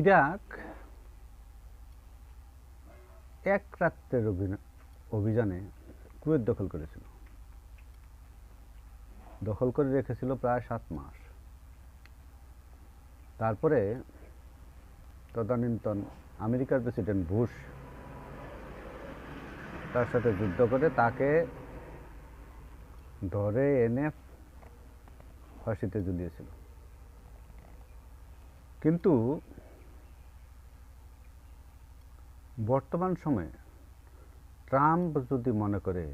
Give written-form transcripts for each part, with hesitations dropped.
Iraq এক রাত্রের অভিযানে কুয়েত দখল করেছিল, দখল করে রেখেছিল প্রায় 7 মাস। তারপরে তদানীন্তন আমেরিকার প্রেসিডেন্ট বুশ তার সাথে যুদ্ধ করে তাকে ধরে এনে ফাঁসিতে ঝুলিয়েছিল। কিন্তু বর্তমান সময়ে ট্রাম্প যদি মনে করে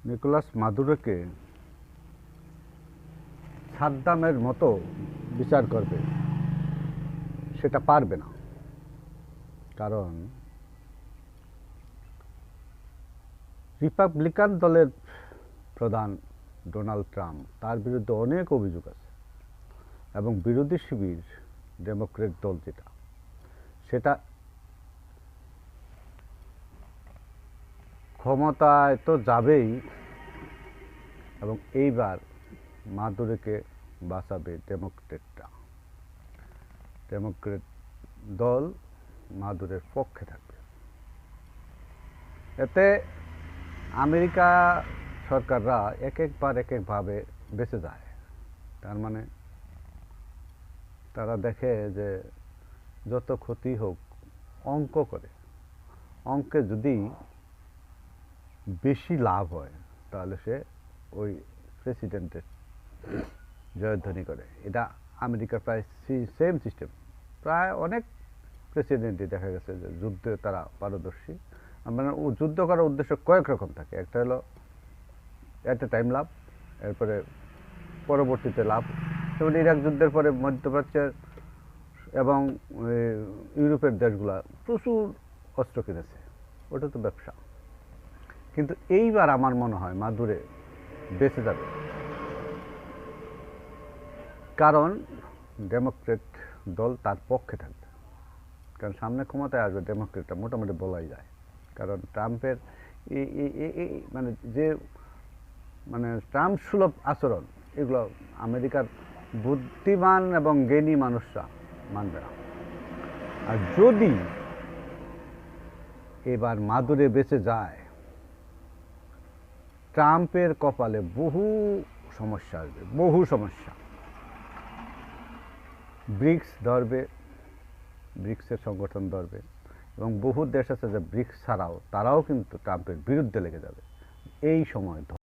নিকোলাস মাদুরোকে সাদ্দামের মতো বিচার করবে, সেটা পারবে না। কারণ রিপাবলিকান দলের প্রধান ডোনাল্ড ট্রাম্প, তার বিরুদ্ধে অনেক অভিযোগ আছে, এবং বিরোধী শিবির ডেমোক্রেট দল সেটা ক্ষমতায় তো যাবেই, এবং এইবার মাদুরোকে বাঁচাবে ডেমোক্রেট দল মাদুরোর পক্ষে থাকবে। এতে আমেরিকা সরকাররা একভাবে বেঁচে যায়। তার মানে তারা দেখে যে যত ক্ষতি হোক অঙ্ক করে, অঙ্কে যদি বেশি লাভ হয় তাহলে সে ওই প্রেসিডেন্টের জয়ধ্বনি করে। এটা আমেরিকার প্রায় সেম সিস্টেম। প্রায় অনেক প্রেসিডেন্টই দেখা গেছে যে যুদ্ধে তারা পারদর্শী। মানে যুদ্ধ করার উদ্দেশ্য কয়েক রকম থাকে। একটা হলো এট এ টাইম লাভ, এরপরে পরবর্তীতে লাভ। যেমন ইরাক যুদ্ধের পরে মধ্যপ্রাচ্যের এবং ইউরোপের দেশগুলা প্রচুর অস্ত্র কিনেছে, ওটা তো ব্যবসা। কিন্তু এইবার আমার মনে হয় মাদুরো বেঁচে যাবে, কারণ ডেমোক্রেট দল তার পক্ষে থাকবে। কারণ সামনে ক্ষমতায় আসবে ডেমোক্রেটটা, মোটামুটি বলাই যায়। কারণ ট্রাম্পের ট্রাম্প সুলভ আচরণ, এগুলো আমেরিকার বুদ্ধিমান এবং জ্ঞানী মানুষরা মানবে না। আর যদি এবার মাদুরো বেঁচে যায়, ট্রাম্পের কপালে বহু সমস্যা আসবে, বহু সমস্যা। ব্রিক্স ধরবে, ব্রিক্সের সংগঠন ধরবে, এবং বহু দেশ আছে যে ব্রিক্স ছাড়াও তারাও কিন্তু ট্রাম্পের বিরুদ্ধে লেগে যাবে। এই সময়